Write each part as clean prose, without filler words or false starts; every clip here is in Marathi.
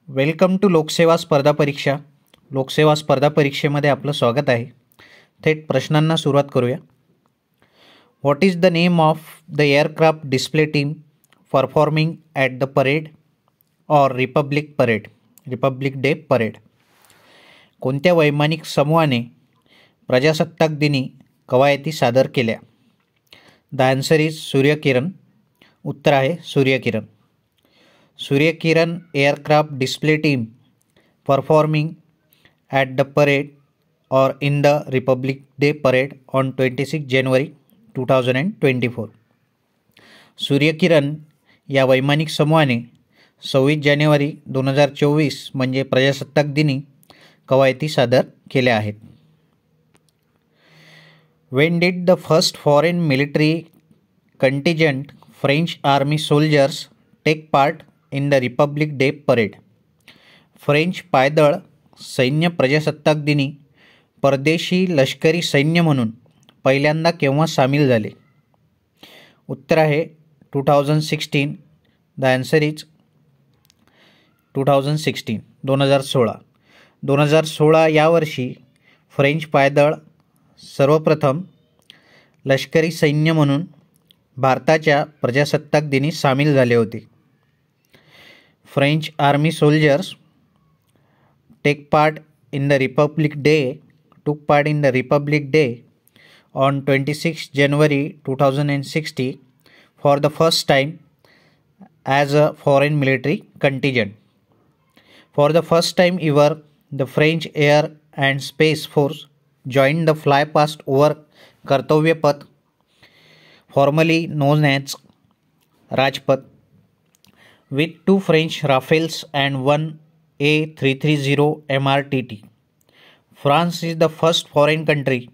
वेलकम टू लोकसेवा स्पर्धा परीक्षा. लोकसेवा स्पर्धा परीक्षेमध्ये आपलं स्वागत आहे. थेट प्रश्नांना सुरुवात करूया. What is the name of the aircraft display team performing at the parade or Republic Day parade? कोणत्या वैमानिक समूहाने प्रजासत्ताक दिनी कवायती सादर केल्या? The answer is Suryakiran. उत्तर आहे Suryakiran. Suryakiran aircraft display team performing at the parade or in the Republic Day parade on 26 January 2024. सूर्यकिरण या वैमानिक समूहाने 26 जानेवारी 2024 म्हणजे प्रजासत्ताक दिनी कवायती सादर केल्या आहेत. When did the first foreign military contingent French army soldiers take part in the Republic Day parade? French पायदळ सैन्य प्रजासत्ताक दिनी परदेशी लष्करी सैन्य म्हणून पहिल्यांदा केव्हा सामील झाले? उत्तर आहे 2016. The answer is 2016. 2016 यावर्षी फ्रेंच पायदळ सर्वप्रथम लष्करी सैन्य म्हणून भारताच्या प्रजासत्ताक दिनी सामील झाले होते. French army soldiers took part in the Republic Day on 26 January 2060 for the first time as a foreign military contingent. For the first time ever, the French Air and Space Force joined the Fly Past over Kartavya Path, formerly known as Rajpath, with 2 French Rafales and 1 A330 MRTT. France is the first foreign country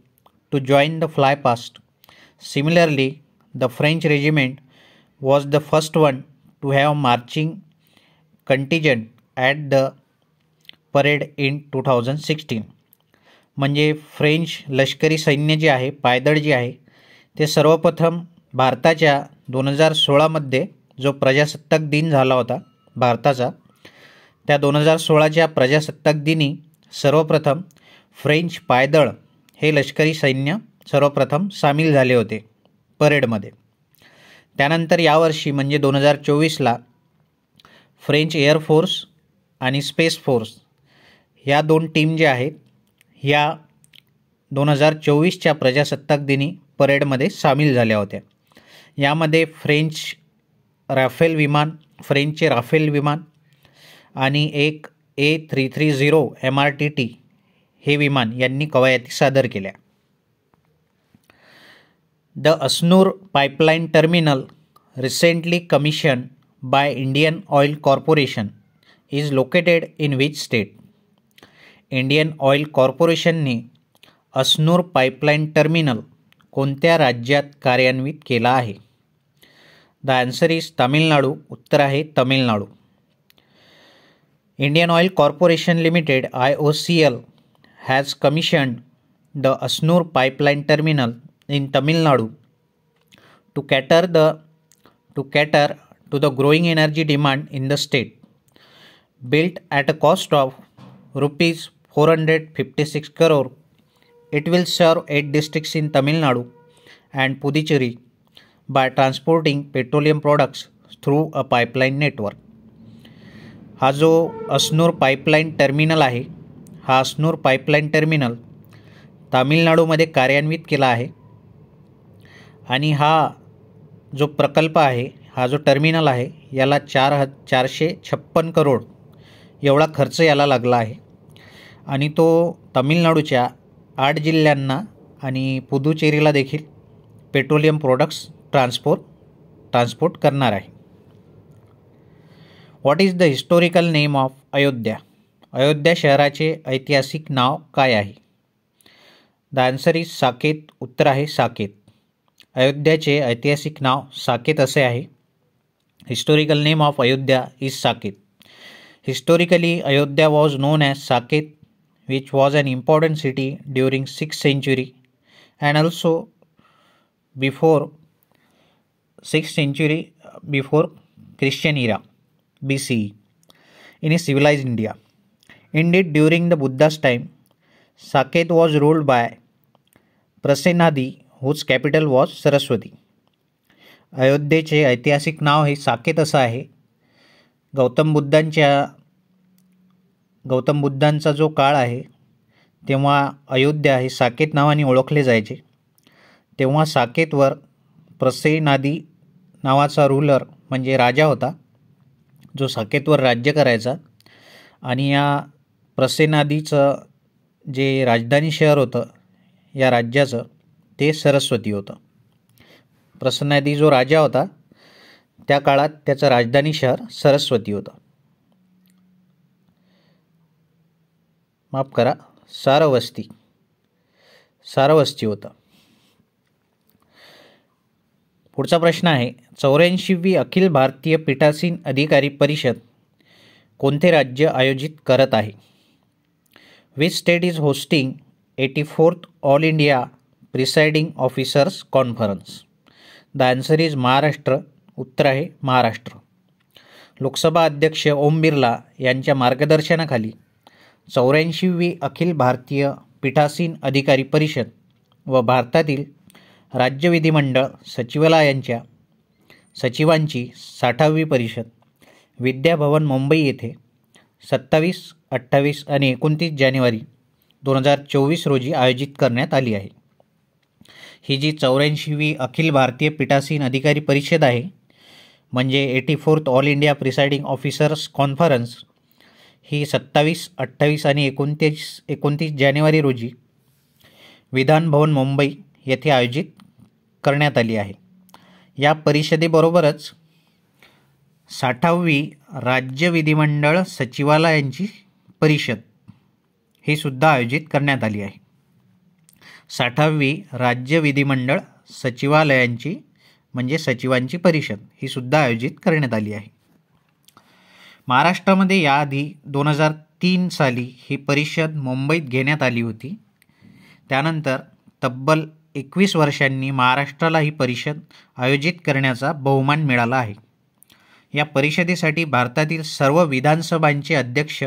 to join the Fly Past. Similarly, the French regiment was the first one to have marching contingent at the parade in 2016. म्हणजे फ्रेंच लष्करी सैन्य जे आहे, पायदळ जे आहे, ते सर्वप्रथम भारताच्या 2016मध्ये जो प्रजासत्ताक दिन झाला होता भारताचा, त्या 2016च्या प्रजासत्ताक दिनी सर्वप्रथम फ्रेंच पायदळ हे लष्करी सैन्य सर्वप्रथम सामील झाले होते परेडमध्ये. त्यानंतर यावर्षी म्हणजे 2024ला फ्रेंच एअरफोर्स आणि स्पेस फोर्स ह्या 2 टीम ज्या आहेत ह्या 2024च्या प्रजासत्ताक दिनी परेडमध्ये सामील झाल्या होत्या. यामध्ये फ्रेंचचे राफेल विमान आणि एक A330 MRTT हे विमान यांनी कवायती सादर केल्या. The Asanur pipeline terminal recently commission by Indian Oil Corporation is located in which state? Indian Oil कॉर्पोरेशनने अस्नूर पाईपलाईन टर्मिनल कोणत्या राज्यात कार्यान्वित केला आहे? The answer is Tamil Nadu. उत्तर आहे Tamil Nadu. Indian Oil Corporation Limited (IOCL) has commissioned the Asnur Pipeline Terminal in Tamil Nadu to cater to the growing energy demand in the state. Built at a cost of rupees 456 crore, it will serve 8 districts in Tamil Nadu and Puducherry by transporting petroleum products through a pipeline network. हा जो अस्नूर पाईपलाईन टर्मिनल आहे, हा अस्नूर पाईपलाईन टर्मिनल तामिळनाडूमध्ये कार्यान्वित केला आहे आणि हा जो प्रकल्प आहे, हा जो टर्मिनल आहे, याला 456 करोड एवढा खर्च याला लागला आहे आणि तो तामिळनाडूच्या 8 जिल्ह्यांना आणि पुदुचेरीला देखील पेट्रोलियम प्रोडक्ट्स ट्रान्सपोर्ट करणार आहे. What is the historical name of Ayodhya? Ayodhya शहराचे ऐतिहासिक नाव काय आहे? The answer is Saket. उत्तर आहे साकेत. अयोध्याचे ऐतिहासिक नाव साकेत असे आहे. Historical name of Ayodhya is Saket. Historically Ayodhya was known as Saket which was an important city during 6th century and also before 6th century before Christian era BCE. in a civilized India. Indeed, during the Buddha's time, Saket was ruled by Prasenadi, whose capital was Saraswati. अयोध्येचे ऐतिहासिक नाव हे साकेत असं आहे. गौतम बुद्धांचा जो काळ आहे तेव्हा अयोध्या हे साकेत नावाने ओळखले जायचे. तेव्हा साकेतवर प्रसेनादी नावाचा रूलर म्हणजे राजा होता जो साकेतवर राज्य करायचा. आणि या प्रसेनादीचं जे राजधानी शहर होतं या राज्याचं ते सरस्वती होतं. प्रसेनादी जो राजा होता त्या काळात त्याचं राजधानी शहर सरस्वती होतं. माफ करा, सारवस्ती होतं. पुढचा प्रश्न आहे 84वी अखिल भारतीय पीठासीन अधिकारी परिषद कोणते राज्य आयोजित करत आहे? Which state is hosting 84th All India Presiding Officers conference? The answer is Maharashtra. उत्तर आहे महाराष्ट्र. लोकसभा अध्यक्ष ओम बिर्ला यांच्या मार्गदर्शनाखाली 84वी अखिल भारतीय पीठासीन अधिकारी परिषद व भारतातील राज्य विधिमंडळ सचिवालयांच्या सचिवांची 60वी परिषद विद्याभवन मुंबई येथे 27, 28 आणि 29 जानेवारी 2024 रोजी आयोजित करण्यात आली आहे. ही जी 84वी अखिल भारतीय पीठासीन अधिकारी परिषद आहे म्हणजे 84th All India Presiding Officers Conference ही 27, 28 आणि 29 जानेवारी रोजी विधान भवन मुंबई येथे आयोजित करण्यात आली आहे. या परिषदेबरोबरच 60वी राज्य विधिमंडळ सचिवालयांची परिषद ही सुद्धा आयोजित करण्यात आली आहे. 60वी राज्य विधिमंडळ सचिवालयांची म्हणजे सचिवांची परिषद ही सुद्धा आयोजित करण्यात आली आहे. महाराष्ट्रामध्ये याआधी 2003 साली ही परिषद मुंबईत घेण्यात आली होती. त्यानंतर तब्बल 21 वर्षांनी महाराष्ट्राला ही परिषद आयोजित करण्याचा बहुमान मिळाला आहे. या परिषदेसाठी भारतातील सर्व विधानसभांचे अध्यक्ष,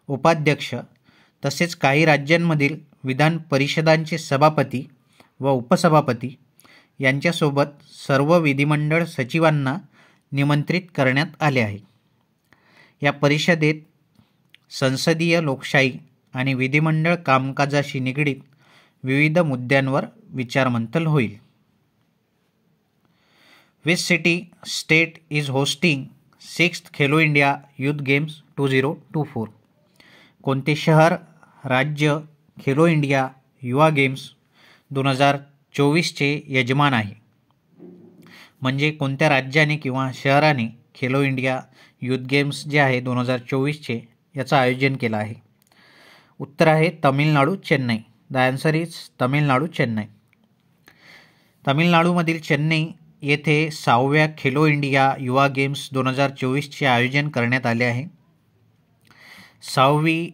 उपाध्यक्ष तसेच काही राज्यांमधील विधान परिषदांचे सभापती व उपसभापती यांच्यासोबत सर्व विधिमंडळ सचिवांना निमंत्रित करण्यात आले आहे. या परिषदेत संसदीय लोकशाही आणि विधिमंडळ कामकाजाशी निगडीत विविध मुद्द्यांवर विचारमंथन होईल. Which city state is hosting 6th Khelo India youth games 2024? कोणते शहर, राज्य खेलो इंडिया युवा गेम्स 2024चे यजमान आहे? म्हणजे कोणत्या राज्याने किंवा शहराने खेलो इंडिया यूथ गेम्स जे आहे 2024चे याचं आयोजन केलं आहे? उत्तर आहे Tamil Nadu, Chennai. The answer is Tamil Nadu, Chennai. तमिळनाडूमधील चेन्नई येथे 6व्या खेलो इंडिया युवा गेम्स 2024चे आयोजन करण्यात आले आहे. 6वी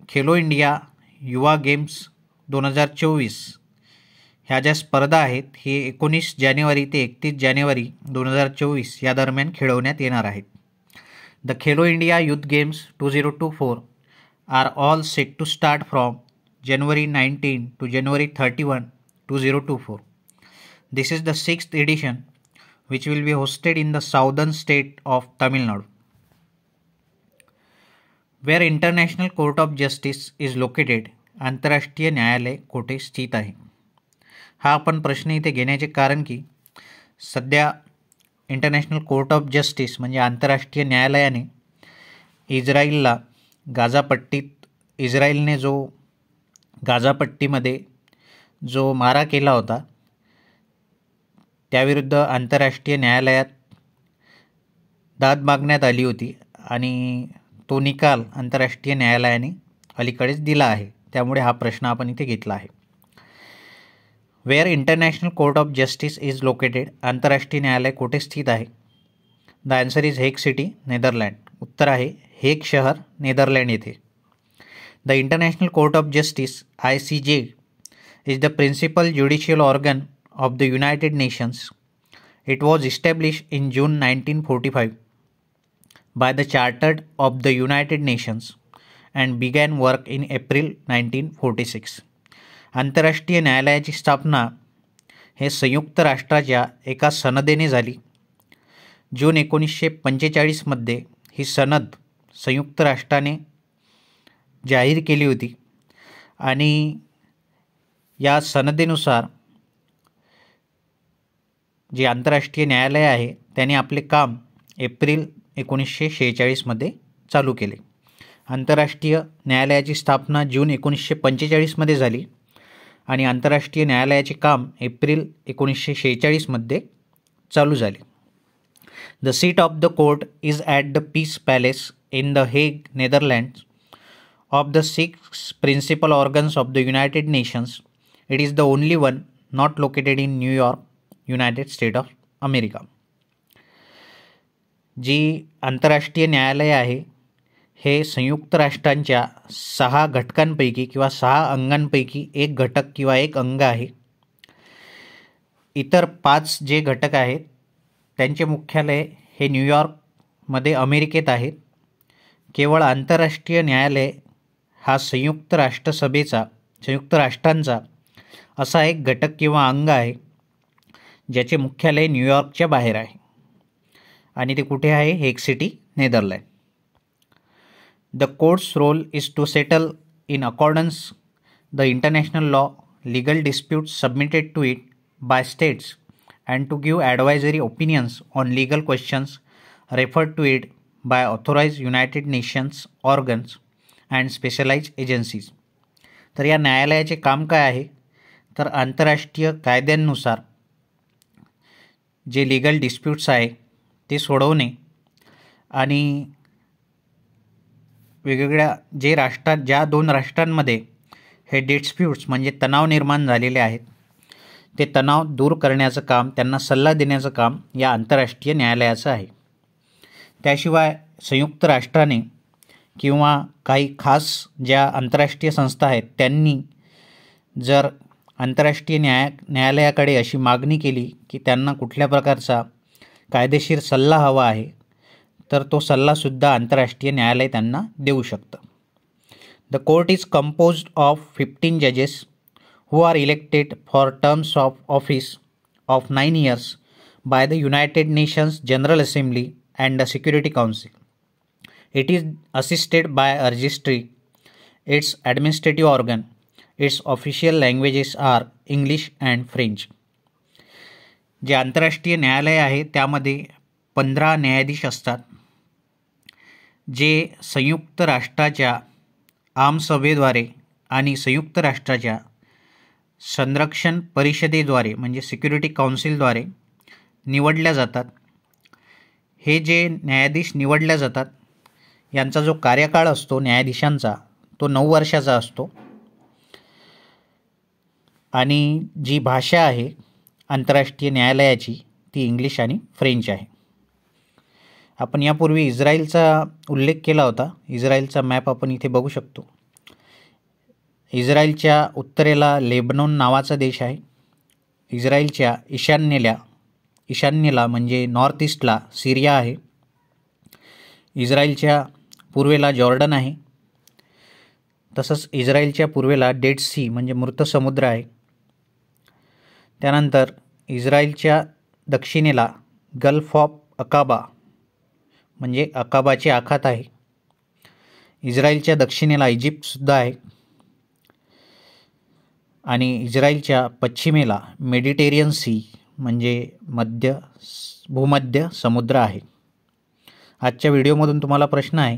खेलो इंडिया युवा गेम्स 2024 ह्या ज्या स्पर्धा आहेत हे 19 जानेवारी ते 31 जानेवारी 2024 या दरम्यान खेळवण्यात येणार आहेत. The Khelo India youth games 2024 are all set to start from January 19 to January 31, 2024. This is the 6th edition which will be hosted in the southern state of Tamil Nadu. Where International Court of Justice is located? आंतरराष्ट्रीय न्यायालय कोठे स्थित आहे? हा आपण प्रश्न इथे घेण्याचे कारण की सध्या इंटरनॅशनल कोर्ट ऑफ जस्टिस म्हणजे आंतरराष्ट्रीय न्यायालयाने इस्रायलला इस्रायलने जो गाझापट्टीमध्ये जो मारा केला होता त्याविरुद्ध आंतरराष्ट्रीय न्यायालयात दाद मागण्यात आली होती आणि तो निकाल आंतरराष्ट्रीय न्यायालयाने अलीकडेच दिला आहे. त्यामुळे हा प्रश्न आपण इथे घेतला आहे. Where international court of justice is located? आंतरराष्ट्रीय न्यायालय कोठे स्थित आहे? The answer is Hague city, Netherlands. उत्तर आहे हेग शहर, नेदरलँड येथे. The international court of justice ICJ is the principal judicial organ of the United Nations. It was established in June 1945. by the Charter of the United Nations and began work in April 1946. आंतरराष्ट्रीय न्यायालयाची स्थापना हे संयुक्त राष्ट्राच्या एका सनदेने झाली. जून 1945मध्ये ही सनद संयुक्त राष्ट्राने जाहीर केली होती आणि या सनदेनुसार जे आंतरराष्ट्रीय न्यायालय आहे त्याने आपले काम एप्रिल 1946मध्ये चालू केले. आंतरराष्ट्रीय न्यायालयाची स्थापना जून 1945मध्ये झाली आणि आंतरराष्ट्रीय न्यायालयाचे काम एप्रिल 1946मध्ये चालू झाले. The seat of the court is at the Peace Palace in the Hague, Netherlands. Of the 6 principal organs of the United Nations, it is the only one not located in New York, United State of America. जी आंतरराष्ट्रीय न्यायालय आहे हे संयुक्त राष्ट्रांच्या 6 घटकांपैकी किंवा 6 अंगांपैकी एक घटक किंवा एक अंग आहे. इतर 5 जे घटक आहेत त्यांचे मुख्यालय हे न्यूयॉर्कमध्ये अमेरिकेत आहेत. केवळ आंतरराष्ट्रीय न्यायालय हा संयुक्त राष्ट्रांचा असा एक घटक किंवा अंग आहे ज्याचे मुख्यालय न्यूयॉर्कच्या बाहेर आहे आणि ते कुठे आहे? Hague city, Netherlands. The court's role is to settle in accordance the international law legal disputes submitted to it by states and to give advisory opinions on legal questions referred to it by authorized United Nations organs and specialized agencies. तर या न्यायालयाचे काम काय आहे? तर आंतरराष्ट्रीय कायद्यांनुसार जे लीगल डिस्प्यूट्स आहे ते सोडवणे आणि वेगवेगळ्या ज्या 2 राष्ट्रांमध्ये हे डिस्प्यूट्स म्हणजे तणाव निर्माण झालेले आहेत ते तणाव दूर करण्याचं काम, त्यांना सल्ला देण्याचं काम या आंतरराष्ट्रीय न्यायालयाचं आहे. त्याशिवाय संयुक्त राष्ट्राने किंवा काही खास ज्या आंतरराष्ट्रीय संस्था आहेत त्यांनी जर आंतरराष्ट्रीय न्यायालयाकडे अशी मागणी केली की त्यांना कुठल्या प्रकारचा कायदेशीर सल्ला हवा आहे तर तो सल्लासुद्धा आंतरराष्ट्रीय न्यायालय त्यांना देऊ शकतं. The court is composed of 15 जजेस who are elected for terms of office of 9 years by the United Nations General Assembly and the Security Council. It is assisted by a registry, its administrative organ. Its official languages are English and French. जे आंतरराष्ट्रीय न्यायालय आहे त्यामध्ये 15 न्यायाधीश असतात जे संयुक्त राष्ट्राच्या आमसभेद्वारे आणि संयुक्त राष्ट्राच्या संरक्षण परिषदेद्वारे म्हणजे सिक्युरिटी काउन्सिलद्वारे निवडल्या जातात. हे जे न्यायाधीश निवडल्या जातात यांचा जो कार्यकाळ असतो न्यायाधीशांचा तो 9 वर्षाचा असतो आणि जी भाषा आहे आंतरराष्ट्रीय न्यायालयाची ती इंग्लिश आणि फ्रेंच आहे. आपण यापूर्वी इस्रायलचा उल्लेख केला होता. इस्रायलचा मॅप आपण इथे बघू शकतो. इस्रायलच्या उत्तरेला लेबनॉन नावाचा देश आहे. इस्रायलच्या ईशान्येला म्हणजे नॉर्थ ईस्टला सिरिया आहे. इस्रायलच्या पूर्वेला जॉर्डन आहे. तसंच इस्रायलच्या पूर्वेला डेड सी म्हणजे मृत समुद्र आहे. त्यानंतर इस्रायलच्या दक्षिणेला गल्फ ऑफ अकाबा म्हणजे अकाबाचे आखात आहे. इस्रायलच्या दक्षिणेला इजिप्तसुद्धा आहे आणि इस्रायलच्या पश्चिमेला मेडिटेरियन सी म्हणजे भूमध्य समुद्र आहे. आजच्या व्हिडिओमधून तुम्हाला प्रश्न आहे,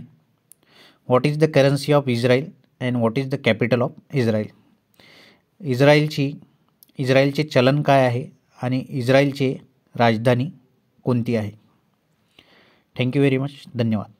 what is the currency of Israel and what is the capital of Israel. इस्रायलचे चलन काय आहे आणि इस्रायलची राजधानी कोणती आहे. Thank you very much. धन्यवाद.